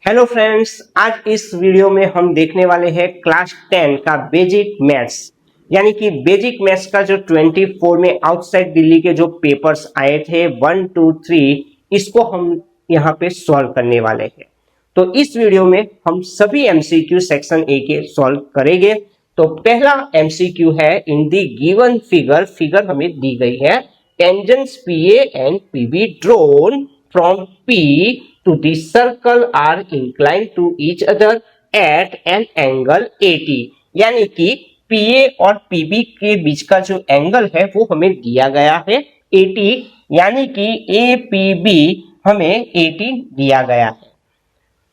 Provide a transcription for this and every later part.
Hello friends, आज इस video में हम देखने वाले हैं क्लास 10 का बेसिक मैथ्स, यानी कि बेसिक मैथ्स का जो 24 में आउटसाइड दिल्ली के जो पेपर्स आए थे 1, 2, 3, इसको हम यहाँ पे सॉल्व करने वाले हैं। तो इस वीडियो में हम सभी एमसीक्यू सेक्शन ए के सॉल्व करेंगे। तो पहला एमसीक्यू है, इन दी गिवन फिगर हमें दी गई है, tangents PA and PB drawn from P to the circle are inclined to each other at an angle 80, यानी कि PA और PB के बीच का जो एंगल है वो हमें दिया गया है 80, यानी कि APB हमें 80 दिया गया है।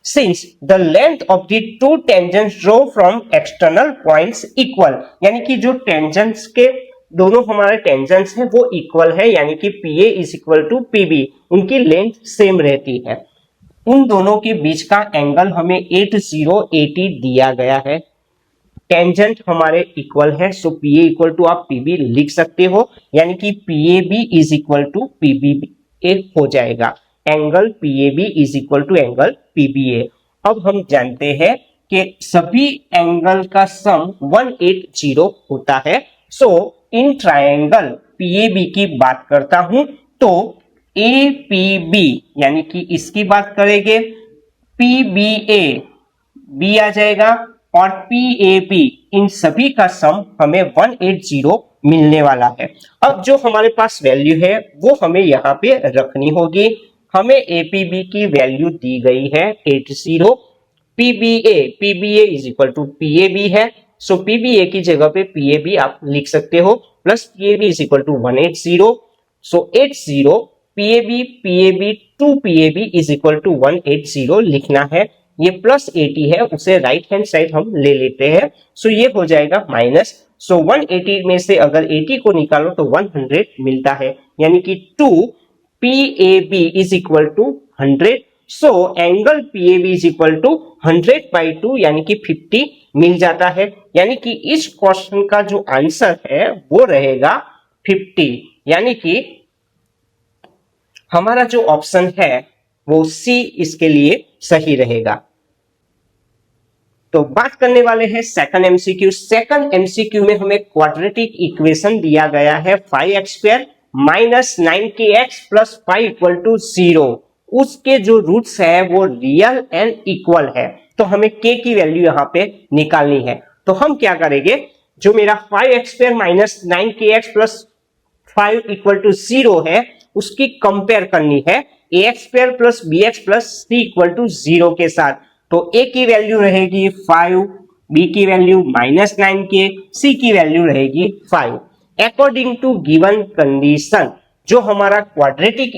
Since the length of the two tangents draw from external points equal, यानी कि जो टेंजेंट्स के दोनों हमारे टेंजेंट्स हैं वो इक्वल है, यानी कि PA is equal to PB, उनकी लेंथ सेम रहती है। उन दोनों के बीच का एंगल हमें 80 दिया गया है। टेंजेंट हमारे इक्वल है, सो PA इक्वल टू आप PB लिख सकते हो, यानी कि PAB is equal to PBA हो जाएगा। Angle PAB is equal to angle PBA। अब हम जानते हैं कि सभी एंगल का सम 180 होता है। सो इन ट्रायंगल PAB की बात करता हूं तो APB यानी कि इसकी बात करेंगे, PBA B आ जाएगा और PAB, इन सभी का सम हमें 180 मिलने वाला है। अब जो हमारे पास वैल्यू है वो हमें यहाँ पे रखनी होगी। हमें APB की वैल्यू दी गई है 80, PBA is equal to PAB है, सो PBA की जगह पे PAB आप लिख सकते हो, plus PAB is equal to 180, so 80 PAB two PAB is equal to 180 लिखना है। ये प्लस 80 है, उसे राइट हैंड साइड हम ले लेते हैं, सो ये हो जाएगा माइनस। सो 180 में से अगर 80 को निकालो तो 100 मिलता है, यानी कि 2 PAB is equal to 100। So angle PAB is equal to 100/2 यानी कि 50 मिल जाता है, यानी कि इस क्वेश्चन का जो आंसर है वो रहेगा 50, यानी कि हमारा जो ऑप्शन है वो सी इसके लिए सही रहेगा। तो बात करने वाले हैं सेकंड एमसीक्यू। सेकंड एमसीक्यू में हमें क्वाड्रेटिक इक्वेशन दिया गया है 5x² minus 9kx plus 5 equal to 0। उसके जो रूट्स है वो रियल एंड इक्वल है, तो हमें k की वैल्यू यहाँ पे निकालनी है। तो हम क्या करेंगे, जो मेरा 5x² minus 9kx plus 5 equal to 0 है उसकी कंपेयर करनी है ax² plus bx plus c equal to 0 के साथ। तो a की वैल्यू रहेगी 5, b की वैल्यू माइनस 9k, c की वैल्यू रहेगी 5। अकॉर्डिंग टू गिवन कंडीशन, जो हमारा क्वाड्रेटिक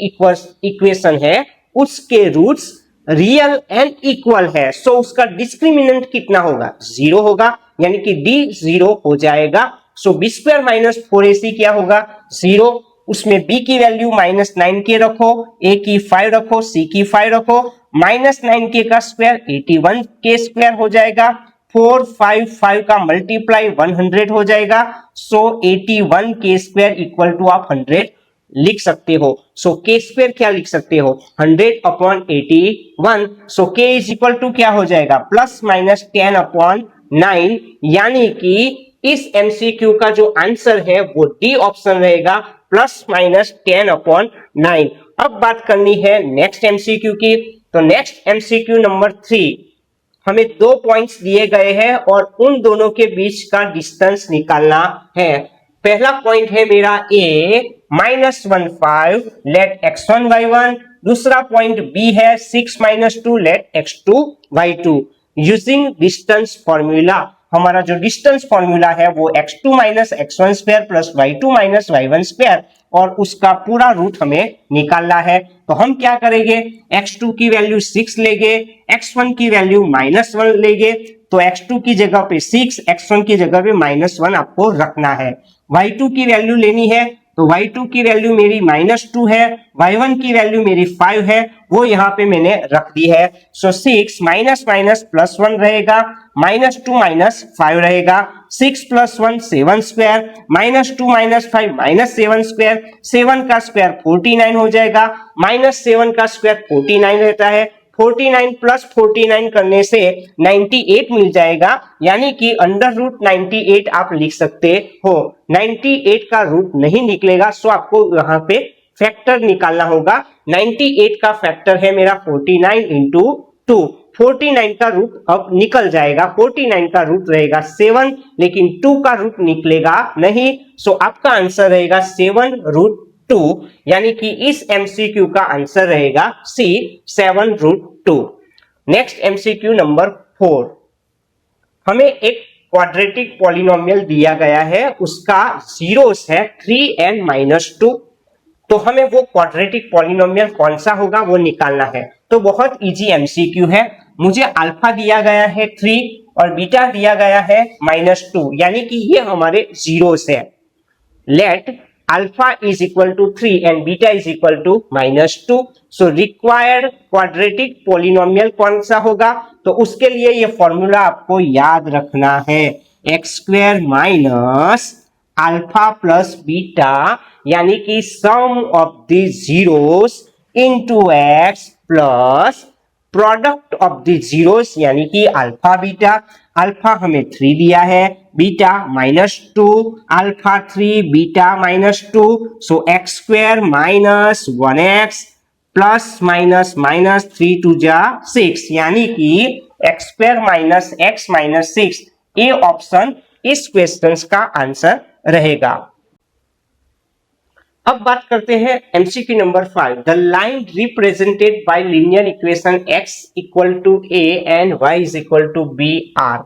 इक्वेशन है उसके रूट्स रियल एंड इक्वल है, सो उसका डिस्क्रिमिनेंट कितना होगा, 0 होगा, यानी कि d 0 हो जाएगा। सो b² माइनस 4ac क्या होगा, 0। उसमें b की वैल्यू माइनस 9k रखो, a की 5 रखो, c की 5 रखो, माइनस 9k का स्क्वायर 81k² हो जाएगा। 4, 5, 5 का मल्टीप्लाई 100 हो जाएगा, सो 81k² इक्वल टू आप 100 लिख सकते हो। सो k² क्या लिख सकते हो, 100/81। सो k इज इक्वल टू क्या हो जाएगा, प्लस माइनस 10/9, यानी कि इस एमसीक्यू का जो आंसर है वो डी ऑप्शन रहेगा, प्लस माइनस 10/9। अब बात करनी है नेक्स्ट एमसीक्यू की। तो नेक्स्ट एमसीक्यू नंबर 3, हमें 2 पॉइंट्स दिए गए हैं और उन दोनों के बीच का डिस्टेंस निकालना है। पहला पॉइंट है मेरा a -15 लेट x1 y1, दूसरा पॉइंट b है 6 - 2 late x2 y2। Using distance formula, हमारा जो डिस्टेंस फॉर्मूला है वो x2 minus x1² plus y2 minus y1², और उसका पूरा रूट हमें निकालना है। तो हम क्या करेंगे, x2 की वैल्यू 6 लेंगे, x1 की वैल्यू -1 लेंगे, तो x2 की जगह पे 6, x1 की जगह पे -1 आपको रखना है। y2 की वैल्यू लेनी है, तो y2 की वैल्यू मेरी -2 है, y1 की वैल्यू मेरी 5 है, वो यहाँ पे मैंने रख दी है। सो 6 माइनस माइनस प्लस 1 रहेगा, -2 -5 रहेगा, 6 + 1 7², -2 -5 -7², 7 का स्क्वायर 49 हो जाएगा, -7 का स्क्वायर 49 रहता है, 49 प्लस 49 करने से 98 मिल जाएगा, यानी कि अंडर रूट 98 आप लिख सकते हो। 98 का रूट नहीं निकलेगा, सो आपको यहाँ पे फैक्टर निकालना होगा। 98 का फैक्टर है मेरा 49 इंटू 2। 49 का रूट अब निकल जाएगा, 49 का रूट रहेगा 7, लेकिन 2 का रूट निकलेगा नहीं, सो आपका आंसर रहेगा 7 रूट 2, यानी कि इस एमसीक्यू का आंसर रहेगा सी 7 रूट 2। नेक्स्ट एमसीक्यू नंबर 4, हमें एक क्वाड्रेटिक पॉलिनोमियल दिया गया है, उसका जीरोस है 3n-2, तो हमें वो क्वाड्रेटिक पॉलिनोमियल कौन सा होगा वो निकालना है। तो बहुत इजी एमसीक्यू है, मुझे अल्फा दिया गया है 3 और बीटा दिया गया है -2, यानी कि ये हमारे जीरोस है। Let alpha is equal to 3 and beta is equal to -2, so required quadratic polynomial कौन सा होगा, तो उसके लिए ये फॉर्मूला आपको याद रखना है, x² minus alpha plus beta, यानी कि sum of the zeros into x plus product of the zeros, यानी कि अल्फा बीटा। अल्फा हमें 3 दिया है, beta -2, alpha 3 beta -2, so x² minus 1x plus minus minus 3 2 जा 6, यानी कि x² माइनस x माइनस 6, ये ऑप्शन इस क्वेश्चन का आंसर रहेगा। अब बात करते हैं MCQ number 5, the line represented by linear equation x equal to a and y is equal to b are.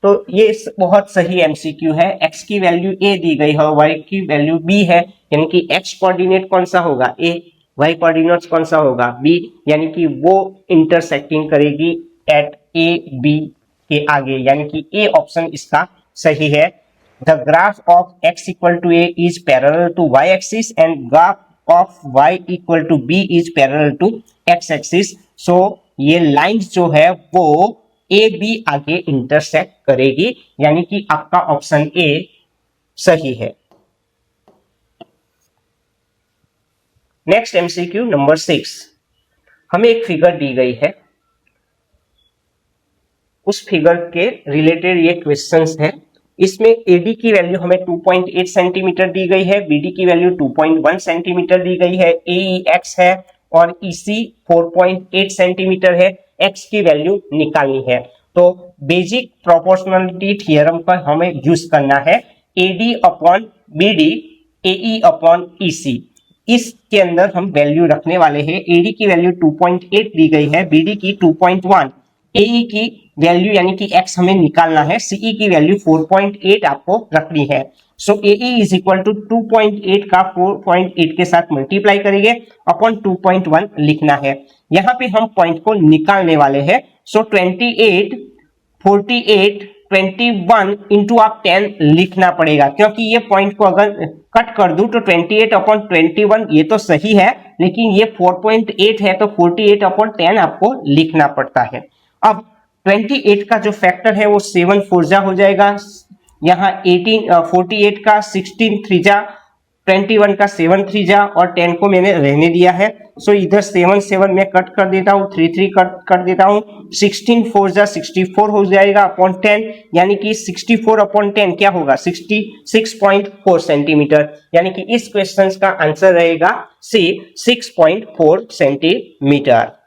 तो ये बहुत सही एमसीक्यू है, x की वैल्यू a दी गई है, y की वैल्यू b है, यानी कि x कोऑर्डिनेट कौन सा होगा a, y कोऑर्डिनेट कौन सा होगा b, यानी कि वो इंटरसेक्टिंग करेगी एट a b के आगे, यानी कि a ऑप्शन इसका सही है। The graph of x equal to a is parallel to y axis and graph of y equal to b is parallel to x axis. So ये lines जो है वो a b आगे इंटरसेक्ट करेगी, यानी कि आपका ऑप्शन ए सही है। नेक्स्ट एमसीक्यू नंबर 6, हमें एक फिगर दी गई है, उस फिगर के रिलेटेड ये क्वेश्चंस है। इसमें AD की वैल्यू हमें 2.8 सेंटीमीटर दी गई है, BD की वैल्यू 2.1 सेंटीमीटर दी गई है, AEX है और EC 4.8 सेंटीमीटर है, X की वैल्यू निकालनी है। तो बेसिक प्रोपोर्शनलिटी थ्योरम पर हमें यूज करना है, AD upon BD AE upon EC, इसके अंदर हम वैल्यू रखने वाले हैं। AD की वैल्यू 2.8 दी गई है, BD की 2.1, AE की वैल्यू यानी कि x हमें निकालना है, CE की वैल्यू 4.8 आपको रखनी है। सो AE इज इक्वल टू 2.8 का 4.8 के साथ मल्टीप्लाई करेंगे अपॉन 2.1 लिखना है। यहाँ पे हम पॉइंट को निकालने वाले हैं, सो 28 48 21 इंटू आप 10 लिखना पड़ेगा, क्योंकि ये पॉइंट को अगर कट कर दूं तो 28 अपॉन 21 ये तो सही है, लेकिन ये 4.8 है तो 48 अपॉन 10 आपको लिखना पड़ता है। अब 28 का जो फैक्टर है वो 7 4 जा हो जाएगा, यहाँ 48 का 16 3 जा, 21 का 7 3 जा और 10 को मैंने रहने दिया है। सो इधर 7 7 में कट कर देता हूँ, 3 3 कट कर देता हूँ, 16 4 जा 64 हो जाएगा अपॉन 10, यानी कि 64 अपॉन 10 क्या होगा 66.4 सेंटीमीटर, यानी कि इस क्वेश्चन का आंसर रहेगा सी 6.4 सेंटीमीटर।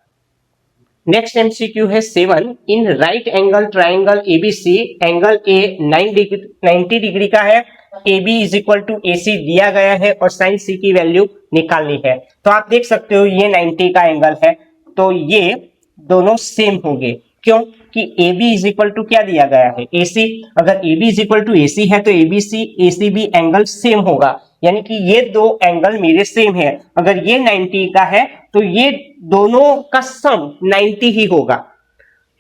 नेक्स्ट एमसीक्यू है 7, in right angle triangle ABC angle A 90 degree का है, AB is equal to AC दिया गया है और साइन C की वैल्यू निकालनी है। तो आप देख सकते हो ये 90 का एंगल है, तो ये दोनों सेम होंगे, क्यों कि AB इज इक्वल टू क्या दिया गया है AC, अगर AB is equal to AC है तो ABC ACB एंगल सेम होगा, यानी कि ये दो एंगल मेरे सेम है। अगर ये 90 का है तो ये दोनों का सम 90 ही होगा,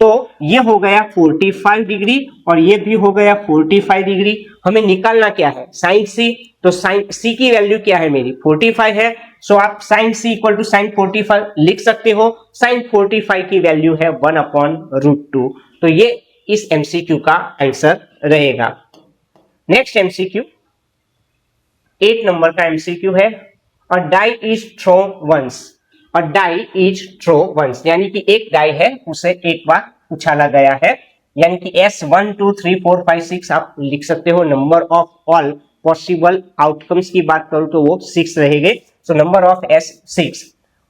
तो ये हो गया 45 डिग्री और ये भी हो गया 45 डिग्री। हमें निकालना क्या है साइन C, तो साइन C की वैल्यू क्या है मेरी 45 है, सो आप sine C equal to sine 45 लिख सकते हो। साइन 45 की वैल्यू है 1/√2, तो ये इस एमसीक्यू का आंसर रहेगा। नेक्स्ट एमसीक्यू 8 नंबर का एमसीक्यू है, अ डाई इज थ्रोन वंस, और डाई इज थ्रो वंस, यानी कि एक डाई है उसे एक बार उछाला गया है, यानी कि S 1 2 3 4 5 6 आप लिख सकते हो। Number of all possible outcomes की बात करूं तो वो 6 रहेंगे, सो नंबर ऑफ S 6।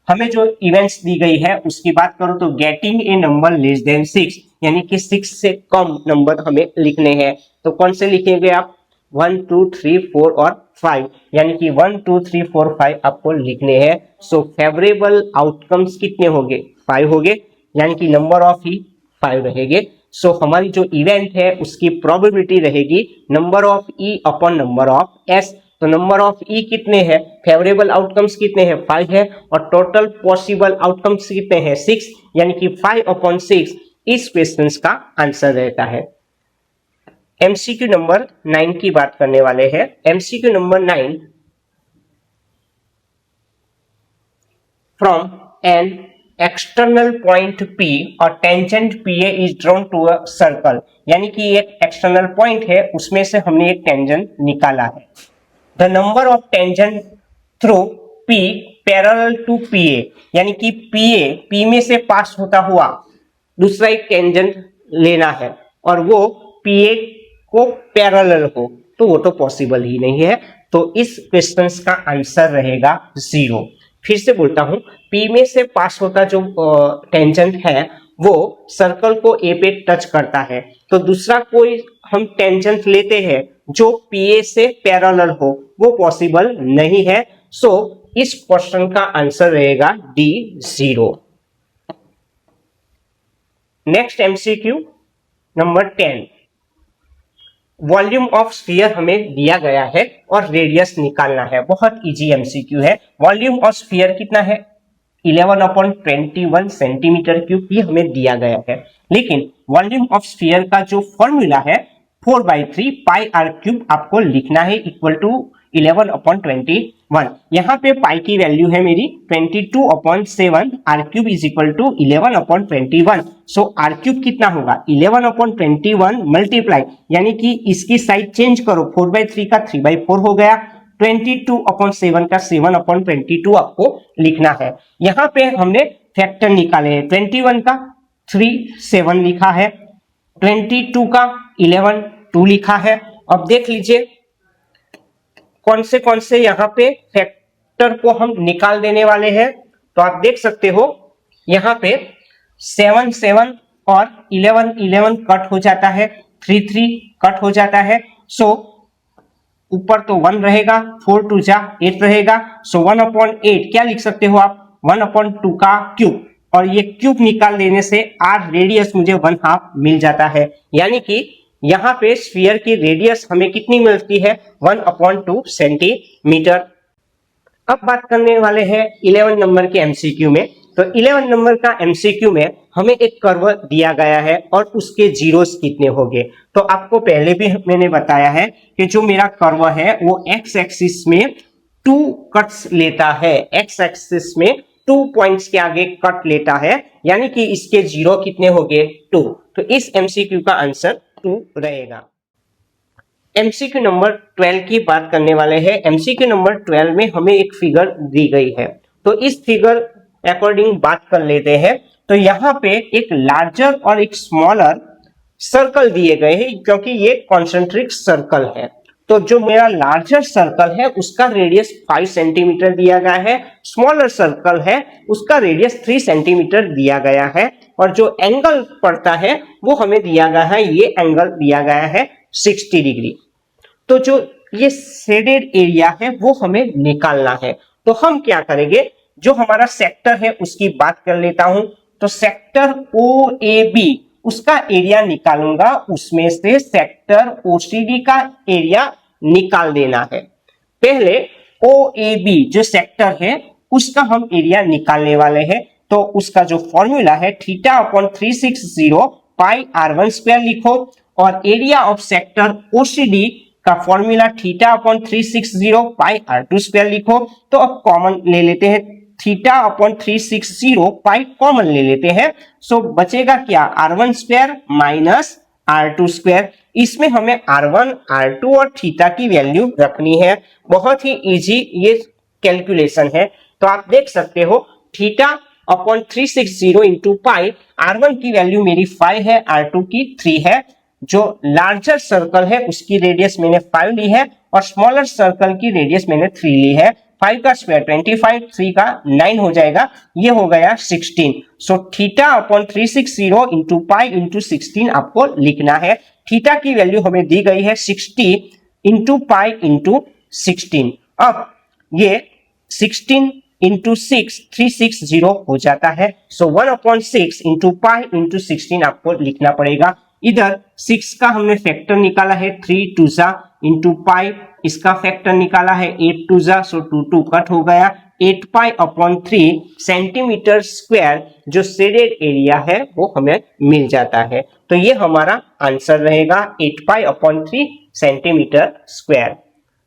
हमें जो इवेंट्स दी गई है उसकी बात करूं तो getting a number less than 6, यानी कि 6 से कम नंबर हमें लिखने हैं। तो कौन से लिखेंगे आप? 1 2 3 4 और 5, यानी कि 1 2 3 4 5 आपको लिखने हैं। सो फेवरेबल आउटकम्स कितने होंगे? 5 होंगे, यानी कि नंबर ऑफ ही 5 रहेंगे। सो हमारी जो इवेंट है उसकी प्रोबेबिलिटी रहेगी number of E upon number of S. तो नंबर ऑफ ई कितने हैं? फेवरेबल आउटकम्स कितने हैं? 5 है, और टोटल पॉसिबल आउटकम्स कितने हैं? 6, यानी कि 5 अपॉन 6 इस क्वेश्चन का आंसर रहता है। एमसीक्यू नंबर 9 की बात करने वाले हैं। MCQ number 9, from an external point P और tangent PA is drawn to a circle, यानी कि एक एक्सटर्नल पॉइंट है उसमें से हमने एक टेंजेंट निकाला है। The number of tangent through P parallel to PA, यानी कि P में से पास होता हुआ दूसरा एक टेंजेंट लेना है और वो PA को पैरेलल हो, तो वो तो पॉसिबल ही नहीं है। तो इस क्वेश्चन का आंसर रहेगा 0। फिर से बोलता हूं, P में से पास होता जो टेंजेंट है वो सर्कल को A पे टच करता है, तो दूसरा कोई हम टेंजेंट लेते हैं जो PA से पैरेलल हो, वो पॉसिबल नहीं है। सो इस क्वेश्चन का आंसर रहेगा D 0। Next MCQ number 10, volume of sphere हमें दिया गया है और रेडियस निकालना है। बहुत इजी एमसीक्यू है। वॉल्यूम ऑफ स्फीयर कितना है? 11/21 सेंटीमीटर क्यूब, ये हमें दिया गया है। लेकिन वॉल्यूम ऑफ स्फीयर का जो फॉर्मूला है 4/3 पाई आर क्यूब आपको लिखना है इक्वल टू 11/21। यहाँ पे पाई की वैल्यू है मेरी 22/7, r cube is equal to 11/21। So r cube कितना होगा? 11/21 मल्टीप्लाई, यानी कि इसकी साइड चेंज करो, 4/3 का 3/4 हो गया, 22/7 का 7/22 आपको लिखना है। यहाँ पे हमने फैक्टर निकाले हैं। 21 का 3 7 लिखा है, 22 का 11 2 लिखा है। अब देख लीजिए कौन से यहाँ पे फैक्टर को हम निकाल देने वाले हैं। तो आप देख सकते हो यहाँ पे 7 7 और 11 11 कट हो जाता है, 3 3 कट हो जाता है। सो ऊपर तो 1 रहेगा, 4 2 जा 8 रहेगा। सो 1/8 क्या लिख सकते हो आप? 1/2 का क्यूब, और ये क्यूब निकाल देने से आर रेडियस मुझे 1/2 मिल जाता है, यानी कि यहाँ पे स्फीयर की रेडियस हमें कितनी मिलती है? 1/2 सेंटीमीटर। अब बात करने वाले हैं 11 नंबर के एमसीक्यू में। तो 11 नंबर का एमसीक्यू में हमें एक कर्व दिया गया है और उसके जीरोस कितने होंगे। तो आपको पहले भी मैंने बताया है कि जो मेरा कर्व है वो एक्स एक्सिस में 2 कट्स लेता है, एक्स एक्सिस में 2 पॉइंट्स के आगे कट लेता है, यानी कि इसके जीरो कितने होंगे? 2। तो इस एमसीक्यू का आंसर 2 रहेगा। एमसीक्यू नंबर 12 की बात करने वाले हैं। एमसीक्यू नंबर 12 में हमें एक फिगर दी गई है, तो इस फिगर अकॉर्डिंग बात कर लेते हैं। तो यहाँ पे एक लार्जर और एक स्मॉलर सर्कल दिए गए हैं, क्योंकि ये कॉन्सेंट्रिक सर्कल है। तो जो मेरा लार्जर सर्कल है उसका रेडियस 5 सेंटीमीटर दिया गया है, स्मॉलर सर्कल है उसका रेडियस 3 सेंटीमीटर दिया गया है, और जो एंगल पड़ता है वो हमें दिया गया है, ये एंगल दिया गया है 60 डिग्री। तो जो ये शेडेड एरिया है वो हमें निकालना है। तो हम क्या करेंगे, जो हमारा सेक्टर है उसकी बात कर लेता हूं। तो सेक्टर OAB उसका एरिया निकालूंगा, उसमें से सेक्टर OCD का एरिया निकाल देना है। पहले OAB जो सेक्टर है उसका हम एरिया निकालने वाले हैं। तो उसका जो फॉर्मूला है θ/360 पाई r1² लिखो, और एरिया ऑफ सेक्टर OCD का फॉर्मूला θ/360 पाई r2² लिखो। तो अब कॉमन ले लेते हैं, θ/360 पाई कॉमन ले लेते हैं। सो बचेगा क्या? r1² minus r2²। इसमें हमें r1 r2 और थीटा की वैल्यू रखनी है। बहुत ही इजी ये कैलकुलेशन है। तो आप देख सकते हो theta upon 360 into pi, R1 की वैल्यू मेरी 5 है, R2 की 3 है। जो लार्जर सर्कल है उसकी रेडियस मैंने 5 ली है और स्मॉलर सर्कल की रेडियस मैंने 3 ली है। 5 का स्क्वायर 25, 3 का 9 हो जाएगा, ये हो गया 16। So theta upon 360 into pi into 16 आपको लिखना है। थीटा की वैल्यू हमें दी गई है 60 इंटू पाई इंटू 16। अब ये 16 इंटू 6 360 हो जाता है। सो 1/6 इंटू पाई इंटू 16 आपको लिखना पड़ेगा। इधर 6 का हमने फैक्टर निकाला है 3 2 जा इंटू पाई, इसका फैक्टर निकाला है 8 2 जा, सो 2 2 कट हो गया। 8 पाई अपॉन 3 सेंटीमीटर स्क्वायर जो शेडेड एरिया है वो हमें मिल जाता है। तो ये हमारा आंसर रहेगा 8 pi upon 3 centimetre square.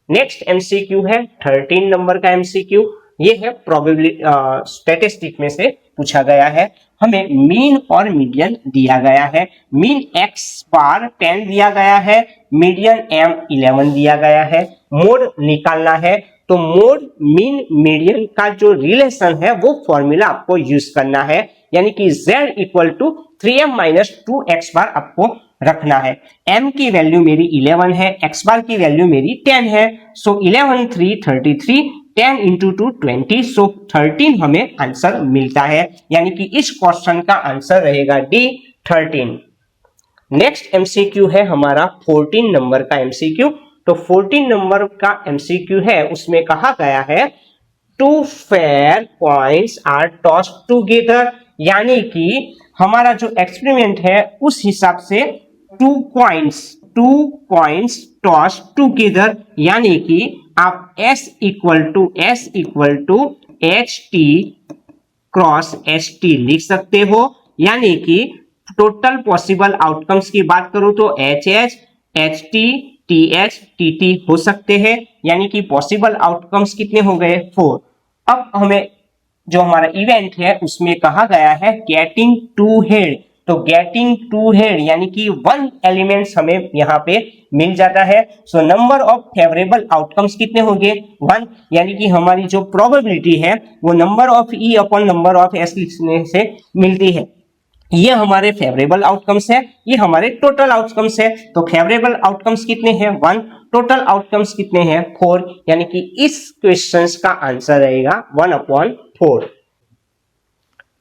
Next MCQ है 13 नंबर का एमसीक्यू। ये है प्रोबेबिलिटी स्टैटिस्टिक में से पूछा गया है। हमें मीन और मीडियन दिया गया है। मीन x बार 10 दिया गया है, मीडियन m 11 दिया गया है। मोड निकालना है तो मोड मीन मीडियन का जो रिलेशन है वो फॉर्मूला आपको यूज करना है, यानी कि z equal to 3m minus 2x bar आपको रखना है। m की वैल्यू मेरी 11 है, x बार की वैल्यू मेरी 10 है। सो 11 3 33, 10 इंटू 2 20, सो 13 हमें आंसर मिलता है, यानी कि इस क्वेश्चन का आंसर रहेगा डी 13। नेक्स्ट एमसीक्यू है हमारा 14 नंबर का एमसीक्यू। तो 14 नंबर का एमसीक्यू है, उसमें कहा गया है two fair coins are tossed together, यानी कि हमारा जो एक्सपेरिमेंट है उस हिसाब से टू कॉइन्स टॉस टुगेदर, यानी कि आप S equal to H T cross H T लिख सकते हो, यानी कि टोटल पॉसिबल आउटकम्स की बात करूं तो H H, H T, T H, T T हो सकते हैं, यानी कि पॉसिबल आउटकम्स कितने हो गए 4। अब हमें जो हमारा इवेंट है उसमें कहा गया है गेटिंग टू हेड। तो गेटिंग टू हेड यानी कि 1 एलिमेंट्स हमें यहाँ पे मिल जाता है। So number of favourable outcomes कितने होंगे 1, यानी कि हमारी जो प्रोबेबिलिटी है वो number of E upon number of S लिखने से मिलती है। ये हमारे फेवरेबल आउटकम्स है, ये हमारे टोटल आउटकम्स है। तो फेवरेबल आउटकम्स कितने हैं 1, टोटल आउटकम्स कितने हैं 4, यानी कि इस क्वेश्चन का आंसर रहेगा 1/4।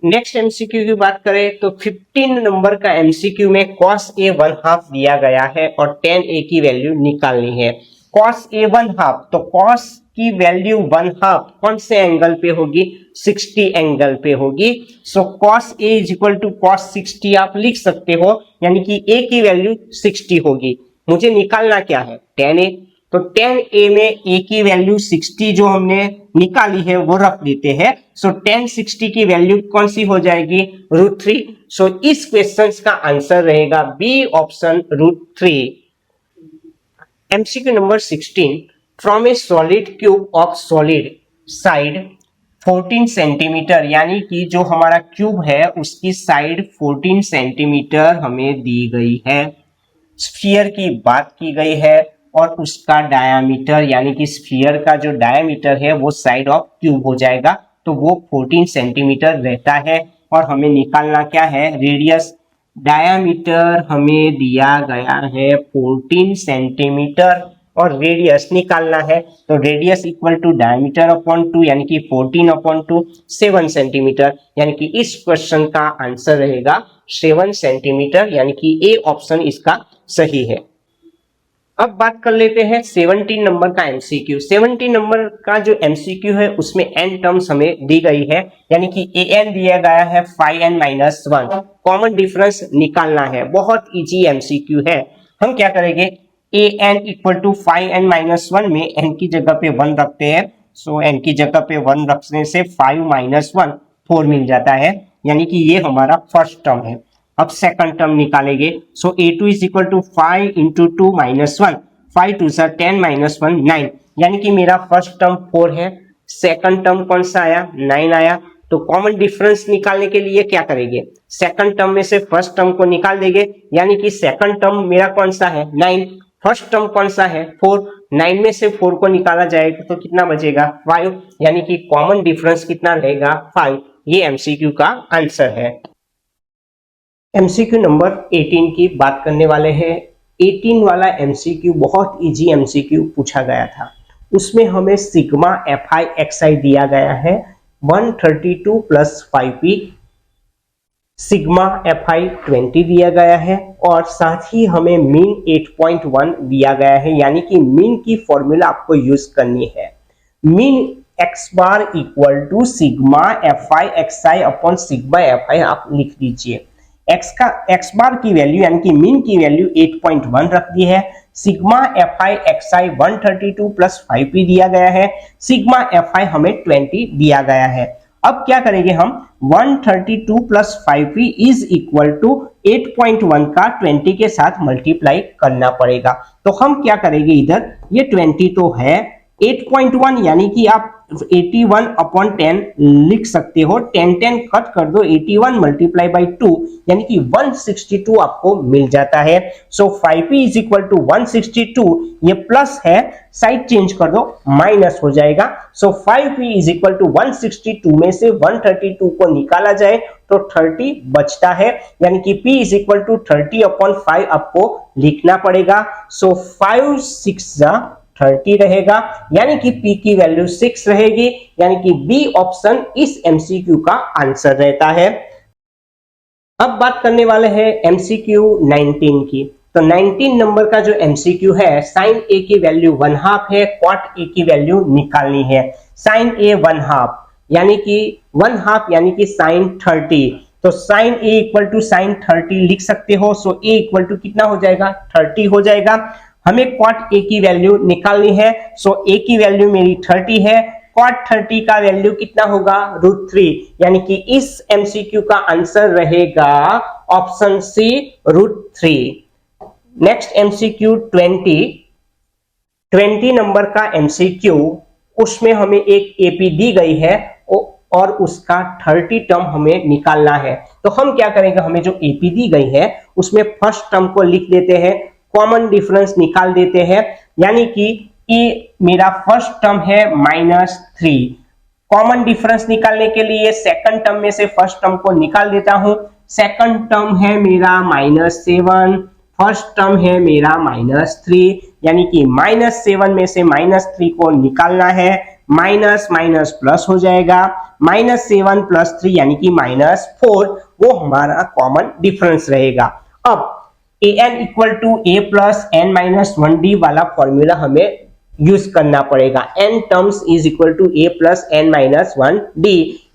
नेक्स्ट एमसीक्यू की बात करें तो 15 नंबर का एमसीक्यू में cos a 1/2 दिया गया है और tan a की वैल्यू निकालनी है। cos a 1/2, तो cos की वैल्यू 1/2 कौन से एंगल पे होगी 60 एंगल पे होगी। So cos a is equal to cos 60 आप लिख सकते हो, यानी कि a की वैल्यू 60 होगी। मुझे निकालना क्या है tan a, तो tan a में a की वैल्यू 60 जो हमने निकाली है वो रख देते हैं। सो tan 60 की वैल्यू कौन सी हो जाएगी √3। सो इस क्वेश्चन का आंसर रहेगा B option √3। MCQ number 16, from a solid cube of solid side 14 centimetre, यानी कि जो हमारा क्यूब है उसकी साइड 14 सेंटीमीटर हमें दी गई है। स्फीयर की बात की गई है और उसका डायामीटर, यानी कि स्फीयर का जो डायामीटर है वो साइड ऑफ क्यूब हो जाएगा, तो वो 14 सेंटीमीटर रहता है। और हमें निकालना क्या है रेडियस। डायामीटर हमें दिया गया है 14 सेंटीमीटर और रेडियस निकालना है, तो radius equal to diameter upon 2, यानी कि 14/2 7 सेंटीमीटर, यानी कि इस क्वेश्चन का आंसर रहेगा 7 सेंटीमीटर, यानी कि ए ऑप्शन इसका सही है। अब बात कर लेते हैं 17 नंबर का एमसीक्यू। 17 नंबर का जो एमसीक्यू है उसमें n टर्म्स हमें दी गई है, यानी कि an दिया गया है 5n-1, कॉमन डिफरेंस निकालना है। बहुत इजी एमसीक्यू है। हम क्या करेंगे an इक्वल टू 5n-1 में n की जगह पे 1 रखते हैं। सो n की जगह पे 1 रखने से 5-1 4 मिल जाता है, यानी कि ये हमारा फर्स्ट टर्म है। अब सेकंड टर्म निकालेंगे। So a2 is equal to 5 into 2 -1, 5 2 10-1 9, यानी कि मेरा फर्स्ट टर्म 4 है, सेकंड टर्म कौन सा आया 9 आया। तो कॉमन डिफरेंस निकालने के लिए क्या करेंगे सेकंड टर्म में से फर्स्ट टर्म को निकाल देंगे, यानी कि सेकंड टर्म मेरा कौन सा है 9, फर्स्ट टर्म कौन सा है 4, 9 में से 4 को निकाला जाएगा तो कितना बचेगा 5, यानी कि कॉमन डिफरेंस कितना रहेगा 5। ये एमसीक्यू का आंसर है। एमसीक्यू नंबर 18 की बात करने वाले हैं। 18 वाला एमसीक्यू बहुत इजी एमसीक्यू पूछा गया था। उसमें हमें सिग्मा एफआई एक्सआई दिया गया है 132 प्लस 5p, सिग्मा एफआई 20 दिया गया है और साथ ही हमें मीन 8.1 दिया गया है, यानी कि मीन की फॉर्मूला आपको यूज करनी है। Mean x bar equal to sigma f i x i upon sigma f i आप लिख दीजिए। एक्स बार की वैल्यू यानी कि मीन की वैल्यू 8.1 रख दी है। Sigma f i XI 132 plus 5p दिया गया है। सिग्मा एफआई हमें 20 दिया गया है। अब क्या करेंगे हम 132 plus 5p is equal to 8.1 का 20 के साथ मल्टीप्लाई करना पड़ेगा। तो हम क्या करेंगे, इधर ये 20 तो है, 8.1 यानी कि आप 81 अपॉन 10 लिख सकते हो। 10 कट कर दो, 81 मल्टीप्लाई बाई 2 यानी कि 162 आपको मिल जाता है। सो 5p इज इक्वल टू 162, ये प्लस है, साइड चेंज कर दो, माइनस हो जाएगा। सो 5p इज इक्वल टू 162 में से 132 को निकाला जाए तो 30 बचता है, यानी कि p is equal to 30 upon 5 आपको लिखना पड़ेगा। सो 5 6 30 रहेगा, यानी कि p की वैल्यू 6 रहेगी, यानी कि बी ऑप्शन इस एमसीक्यू का आंसर रहता है। अब बात करने वाले हैं एमसीक्यू 19 की। तो 19 नंबर का जो एमसीक्यू है, साइन ए की वैल्यू 1/2 है, कॉट ए की वैल्यू निकालनी है। साइन ए 1/2 यानी कि 1/2 यानी कि साइन 30, तो sine A equal to sine 30 लिख सकते हो। सो ए इक्वल टू कितना हो जाएगा, 30 हो जाएगा। हमें कॉट ए की वैल्यू निकालनी है। सो ए की वैल्यू मेरी 30 है, कॉट 30 का वैल्यू कितना होगा, √3, यानी कि इस एमसीक्यू का आंसर रहेगा option C √3। Next MCQ 20 number का एमसीक्यू, उसमें हमें एक एपी दी गई है और उसका 30 टर्म हमें निकालना है। तो हम क्या करेंगे, हमें जो एपी दी गई है उसमें फर्स्ट टर्म को लिख देते हैं, कॉमन डिफरेंस निकाल देते हैं, यानी कि ये मेरा फर्स्ट टर्म है -3। कॉमन डिफरेंस निकालने के लिए सेकंड टर्म में से फर्स्ट टर्म को निकाल देता हूं। सेकंड टर्म है मेरा -7, फर्स्ट टर्म है मेरा -3, यानी कि -7 में से -3 को निकालना है, माइनस माइनस प्लस हो जाएगा, -7 + 3 यानी कि -4, वो हमारा कॉमन डिफरेंस रहेगा। अब an equal to a plus n-1d वाला फॉर्मूला हमें यूज करना पड़ेगा। n terms is equal to a plus n-1d।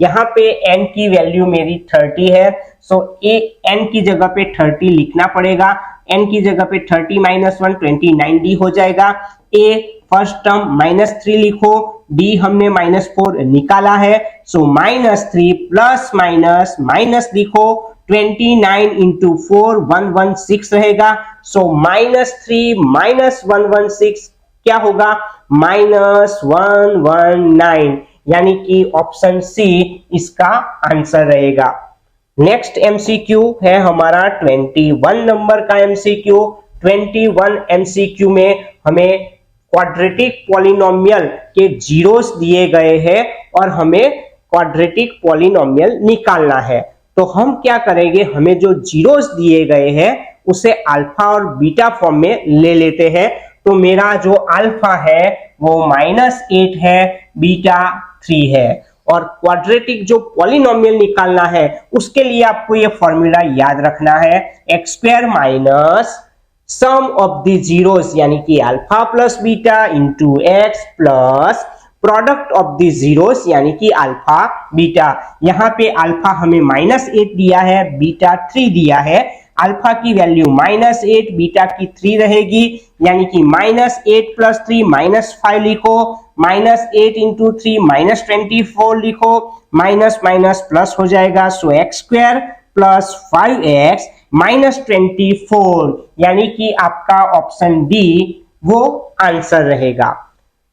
यहाँ पे n की वैल्यू मेरी 30 है, सो n की जगह पे 30 लिखना पड़ेगा। n की जगह पे 30 - 1 29d हो जाएगा। a फर्स्ट टर्म -3 लिखो, d हमने -4 निकाला है, सो -3 प्लस माइनस माइनस लिखो, 29 × 4 116 रहेगा। सो -3 - 116 क्या होगा, -119, यानी कि ऑप्शन सी इसका आंसर रहेगा। नेक्स्ट एमसीक्यू है हमारा 21 नंबर का एमसीक्यू। 21 एमसीक्यू में हमें क्वाड्रेटिक पॉलिनोमियल के जीरोस दिए गए हैं और हमें क्वाड्रेटिक पॉलिनोमियल निकालना है। तो हम क्या करेंगे, हमें जो जीरोस दिए गए हैं उसे अल्फा और बीटा फॉर्म में ले लेते हैं। तो मेरा जो अल्फा है वो -8 है, बीटा 3 है, और क्वाड्रेटिक जो पॉलिनोमियल निकालना है उसके लिए आपको ये फॉर्मूला याद रखना है, x² minus sum of the zeros यानी कि alpha plus beta into x plus product of the zeros यानी कि अल्फा बीटा। यहाँ पे अल्फा हमें -8 दिया है, बीटा 3 दिया है। अल्फा की वैल्यू -8, बीटा की 3 रहेगी, यानी कि -8 + 3 -5 लिखो, -8 × 3 -24 लिखो, माइनस माइनस प्लस हो जाएगा। सो x² + 5x -24, यानी कि आपका ऑप्शन डी वो आंसर रहेगा।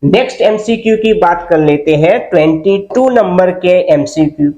नेक्स्ट एमसीक्यू की बात कर लेते हैं 22 नंबर के एमसीक्यू।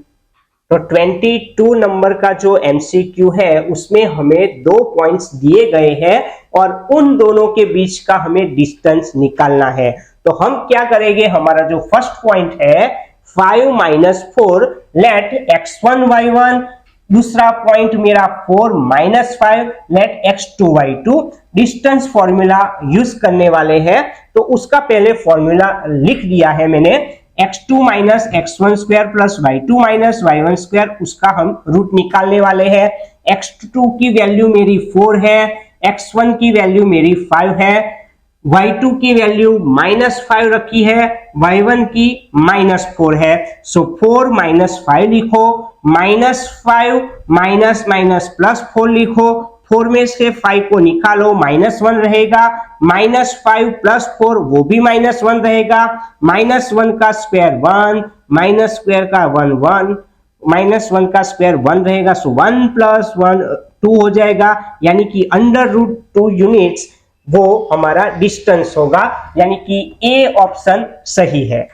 तो 22 नंबर का जो एमसीक्यू है उसमें हमें 2 पॉइंट्स दिए गए हैं और उन दोनों के बीच का हमें डिस्टेंस निकालना है। तो हम क्या करेंगे, हमारा जो फर्स्ट पॉइंट है 5 माइनस 4 लेट x1 y1, दूसरा पॉइंट मेरा 4 minus 5 let x2 y2। Distance formula use करने वाले हैं तो उसका पहले फॉर्मूला लिख दिया है मैंने, x2 minus x1 square plus y2 minus y1 square, उसका हम रूट निकालने वाले हैं। x2 की वैल्यू मेरी 4 है, x1 की वैल्यू मेरी 5 है, y2 की वैल्यू माइनस 5 रखी है, y1 की माइनस 4 है। सो 4 माइनस 5 लिखो, माइनस 5 माइनस माइनस प्लस 4 लिखो, 4 में से 5 को निकालो, माइनस 1 रहेगा, माइनस 5 प्लस 4 वो भी माइनस 1 रहेगा, माइनस 1 का स्क्वायर 1, माइनस स्क्वायर का 1 1, माइनस 1 का स्क्वायर 1 रहेगा, सो 1 प्लस 1 2 हो जाएगा, यानी कि अंडर रूट 2 यूनिट्स वो हमारा डिस्टेंस होगा, यानी कि ए ऑप्शन सही है।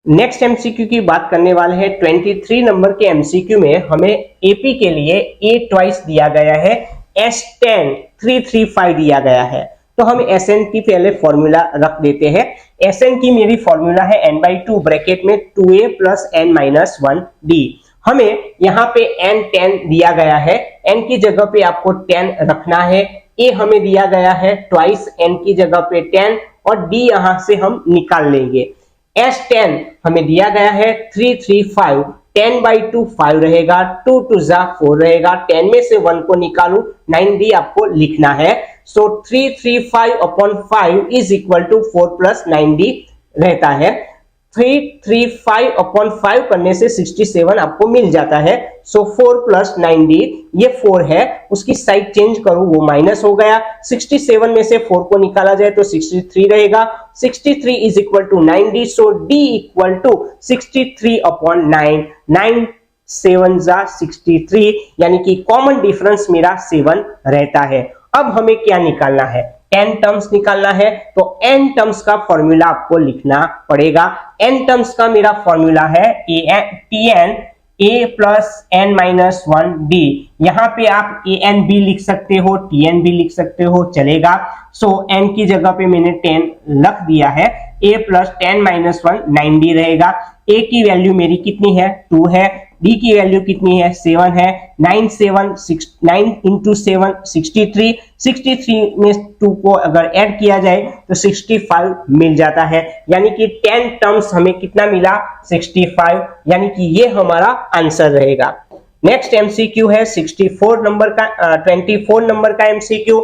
नेक्स्ट एमसीक्यू की बात करने वाले हैं। 23 नंबर के एमसीक्यू में हमें एपी के लिए ए ट्वाइस दिया गया है, S10 335 दिया गया है, तो हम Sn की पहले फॉर्मूला रख देते हैं। Sn की मेरी फॉर्मूला है n/2 ब्रैकेट में 2a प्लस n-1d। हमें यहाँ पे n10 दिया गया है, n की जगह पे आपको 10 रखना है, a हमें दिया गया है ट्वाइस n की जगह पे 10 और d यहां से हम निकाल लेंगे। S10 हमें दिया गया है 335, 10/2 5 रहेगा, 2 2 जा 4 रहेगा, 10 में से 1 को निकालू, 9d आपको लिखना है। So 335 upon 5 is equal to 4 plus 9d रहता है। 335 अपॉन 5 करने से 67 आपको मिल जाता है। सो 4 प्लस 9d, ये 4 है, उसकी साइड चेंज करूं वो माइनस हो गया, 67 में से 4 को निकाला जाए तो 63 रहेगा, 63 is equal to 9d। So d equal to 63 upon 9, 9 7 जा 63, यानी कि कॉमन डिफरेंस मेरा 7 रहता है। अब हमें क्या निकालना है, n टर्म्स निकालना है, तो n टर्म्स का फॉर्मूला आपको लिखना पड़ेगा। n टर्म्स का मेरा फॉर्मूला है Tn a प्लस n-1d। यहां पे आप an भी लिख सकते हो, Tn भी लिख सकते हो, चलेगा। सो n की जगह पे मैंने 10 रख दिया है, a प्लस 10-1 9d रहेगा। a की वैल्यू मेरी कितनी है, 2 है, d की वैल्यू कितनी है, 7 है, 9 इंटू 7 63, 63 में 2 को अगर ऐड किया जाए तो 65 मिल जाता है, यानी कि 10 टर्म्स हमें कितना मिला, 65, यानी कि ये हमारा आंसर रहेगा। नेक्स्ट एमसीक्यू है 24 नंबर का 24 नंबर का एमसीक्यू।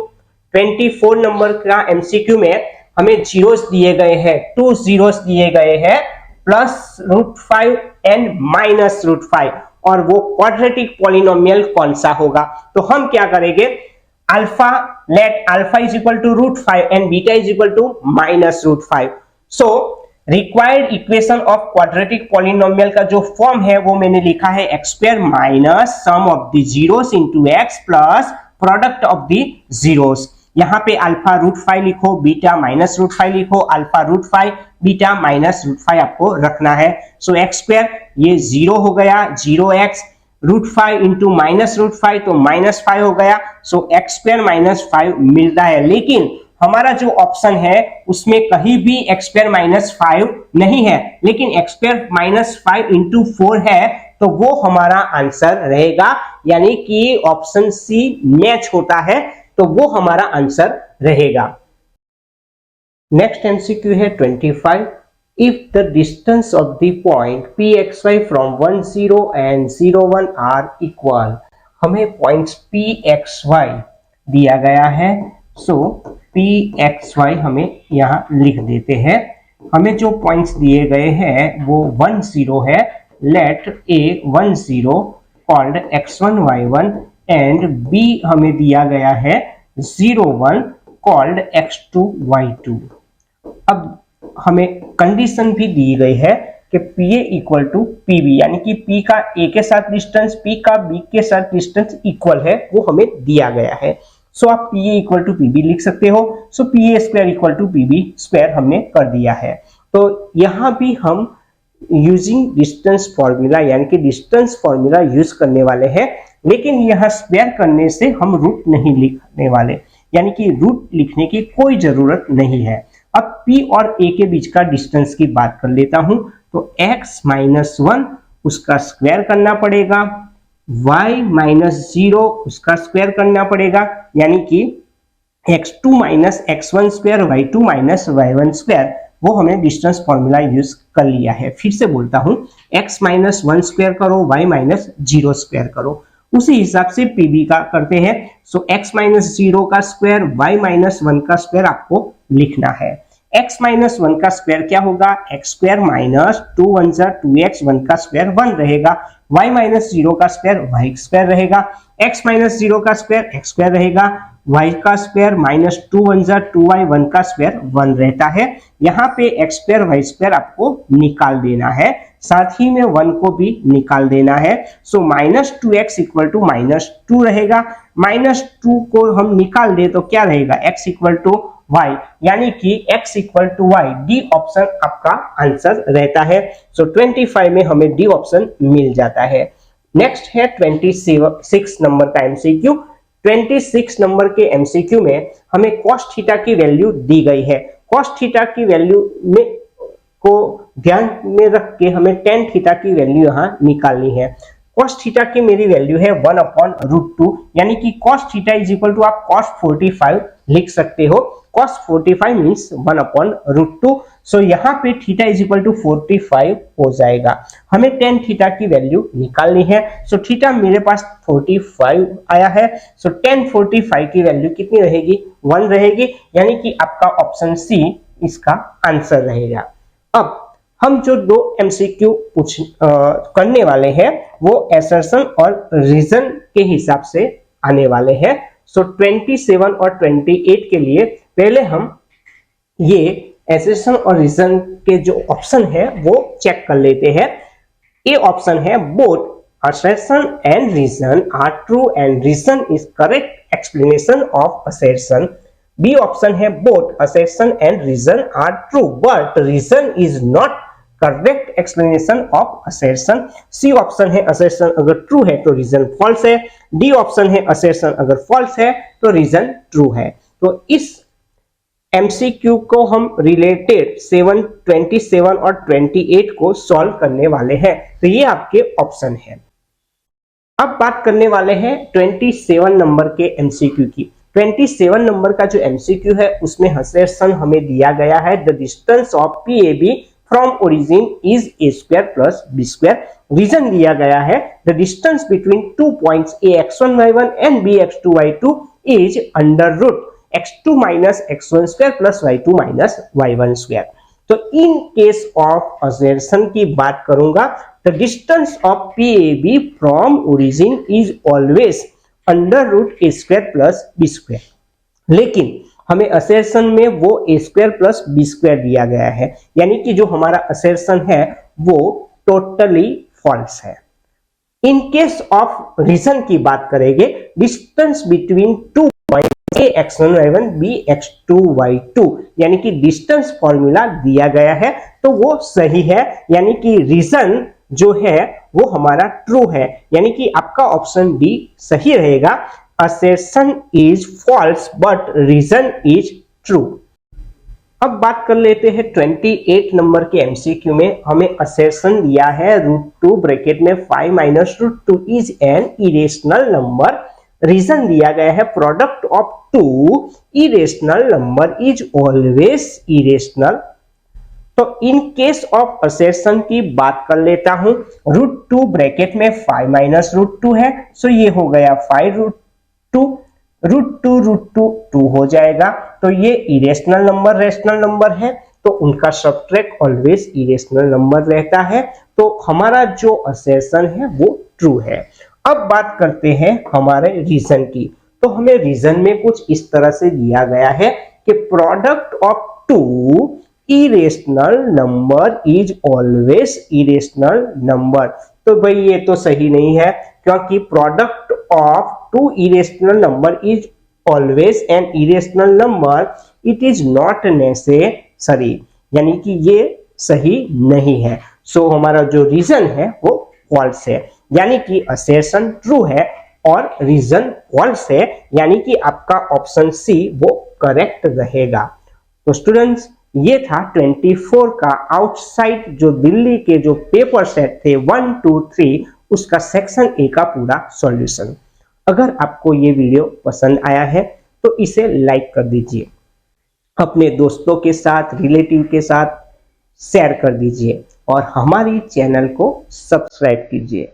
24 नंबर का एमसीक्यू में हमें जीरोस दिए गए हैं, 2 जीरोस दिए गए हैं, +√5 एंड -√5, और वो क्वाड्रेटिक पॉलिनोमियल कौन सा होगा। तो हम क्या करेंगे, alpha let alpha is equal to √5 and beta is equal to -√5। So required equation of quadratic polynomial का जो फॉर्म है वो मैंने लिखा है x² minus sum of the zeros into x plus product of the zeros. यहाँ पे alpha √5 लिखो, बीटा -√5 लिखो, अल्फा √5 बीटा -√5 आपको रखना है। सो x² ये 0 हो गया, 0x, √5 इंटू -√5 तो -5 हो गया। सो x² -5 मिलता है, लेकिन हमारा जो ऑप्शन है उसमें कहीं भी x² -5 नहीं है, लेकिन x² -5 इंटू 4 है, तो वो हमारा आंसर रहेगा, यानी कि ऑप्शन सी मैच होता है, तो वो हमारा आंसर रहेगा। नेक्स्ट एमसीक्यू है 25। If the distance of the point pxy from 1 0 and 0 1 are equal, हमें पॉइंट्स pxy दिया गया है। सो pxy हमें यहाँ लिख देते हैं। हमें जो पॉइंट्स दिए गए हैं वो 1 0 है, let a 1 0 called x1 y1 and b हमें दिया गया है 0 1 कॉल्ड x2 y2। अब हमें कंडीशन भी दी गई है कि pa इक्वल टू pb, यानी कि p का a के साथ डिस्टेंस p का b के साथ डिस्टेंस इक्वल है, वो हमें दिया गया है। सो आप pa इक्वल टू pb लिख सकते हो। सो pa² इक्वल टू pb² हमने कर दिया है। तो यहां भी हम यूजिंग डिस्टेंस फॉर्मूला, यानी कि डिस्टेंस फॉर्मूला यूज करने वाले हैं, लेकिन यह स्क्वायर करने से हम रूट नहीं लिखने वाले, यानी कि रूट लिखने की कोई जरूरत नहीं है। अब P और A के बीच का डिस्टेंस की बात कर लेता हूं, तो तो x माइनस 1 उसका स्क्वायर करना पड़ेगा, y माइनस 0 उसका स्क्वायर करना पड़ेगा, यानी कि x2 minus x1 square y2 minus y1 square, वो हमने डिस्टेंस फॉर्मूला यूज कर लिया है। फिर से बोलता हूं, x माइनस 1 स्क्वायर करो, y माइनस 0 स्क्वायर करो, उसी हिसाब से पीबी का करते हैं। सो x माइनस 0 का स्क्वायर, y माइनस 1 का स्क्वायर आपको लिखना है। x माइनस 1 का स्क्वायर क्या होगा, x स्क्वायर माइनस 2 1 जा 2x, 1 का स्क्वायर 1 रहेगा, y माइनस 0 का स्क्वायर y स्क्वायर रहेगा, x माइनस 0 का स्क्वायर x स्क्वायर रहेगा, y का स्क्वायर माइनस 2 1 जा 2y, 1 का स्क्वायर 1 रहता है। यहाँ पे x स्क्वायर y स्क्वायर आपको निकाल देना है, साथ ही में 1 को भी निकाल देना है। So minus 2x equal to minus 2 रहेगा, माइनस 2 को हम निकाल दे तो क्या रहेगा, x इक्वल टू y, यानी कि x equal to y, D option आपका आंसर रहता है। सो 25 में हमें डी ऑप्शन मिल जाता है। नेक्स्ट है 26 नंबर का एमसीक्यू। 26 नंबर के एमसीक्यू में हमें cos थीटा की वैल्यू दी गई है। cos थीटा की वैल्यू में को ध्यान में रख के हमें tan थीटा की वैल्यू यहाँ निकालनी है। cos थीटा की मेरी वैल्यू है 1/√2, यानी कि cos theta is equal to आप cos 45 लिख सकते हो। cos 45 means 1/√2। सो यहाँ पे थीटा इज इक्वल टू 45 हो जाएगा। हमें tan थीटा की वैल्यू निकालनी है। सो थीटा मेरे पास 45 आया है। सो tan 45 की वैल्यू कितनी रहेगी, 1 रहेगी, यानी कि आपका ऑप्शन सी इसका आंसर रहेगा। अब हम जो दो एमसीक्यू करने वाले हैं वो असर्शन और रीजन के हिसाब से आने वाले हैं। सो 27 और 28 के लिए पहले हम ये असर्शन और रीजन के जो ऑप्शन है वो चेक कर लेते हैं। ए ऑप्शन है both assertion and reason are true and reason is correct explanation of assertion. B option है both assertion and reason are true but reason is not correct explanation of assertion. C option है assertion अगर true है तो reason false है। D option है assertion अगर false है तो reason true है। तो इस MCQ को हम रिलेटेड 27 और 28 को सॉल्व करने वाले हैं। तो ये आपके ऑप्शन है। अब बात करने वाले हैं 27 नंबर के MCQ की। 27 नंबर का जो MCQ है उसमें असर्शन हमें दिया गया है the distance of PAB from origin is a square plus b square. Reason दिया गया है the distance between 2 points ax1 y1 and bx2 y2 is under root x2 minus x1 square plus y2 minus y1 square. तो in case of assertion की बात करूंगा, the distance of PAB from origin is always under root a square plus b square. लेकिन हमें assertion में वो a square plus b square दिया गया है, यानी कि जो हमारा असर्शन है वो टोटली फॉल्स है। इन केस ऑफ रीजन की बात करेंगे, distance between 2 point ax1 y1 bx2 y2, यानी कि डिस्टेंस फॉर्मूला दिया गया है तो वो सही है, यानी कि रीजन जो है वो हमारा ट्रू है, यानी कि आपका ऑप्शन डी सही रहेगा। assertion is false but reason is true। अब बात कर लेते हैं 28 नंबर के MCQ में हमें assertion दिया है √2 ब्रैकेट में 5 minus √2 is an irrational number. Reason दिया गया है product of two irrational number is always irrational. तो इन केस ऑफ असर्शन की बात कर लेता हूं, √2 ब्रैकेट में 5 माइनस √2 है, सो ये हो गया 5 √2 2 हो जाएगा। तो ये इरेशनल नंबर रेशनल नंबर है तो उनका सबट्रैक्ट ऑलवेज इरेशनल नंबर रहता है। तो हमारा जो असर्शन है वो ट्रू है। अब बात करते हैं हमारे रीजन की। तो हमें रीजन में कुछ इस तरह से दिया गया है कि product of two irrational number is always irrational number. तो भाई ये तो सही नहीं है, क्योंकि product of two irrational number is always an irrational number, it is not necessary, यानी कि ये सही नहीं है। सो हमारा जो रीजन है वो फॉल्स है, यानी कि असर्शन ट्रू है और रीजन फॉल्स है, यानी कि आपका ऑप्शन सी वो करेक्ट रहेगा। तो स्टूडेंट्स ये था 24 का आउटसाइड जो दिल्ली के जो पेपर सेट थे 1, 2, 3 उसका सेक्शन ए का पूरा सॉल्यूशन। अगर आपको ये वीडियो पसंद आया है तो इसे लाइक कर दीजिए, अपने दोस्तों के साथ, रिलेटिव के साथ शेयर कर दीजिए और हमारी चैनल को सब्सक्राइब कीजिए।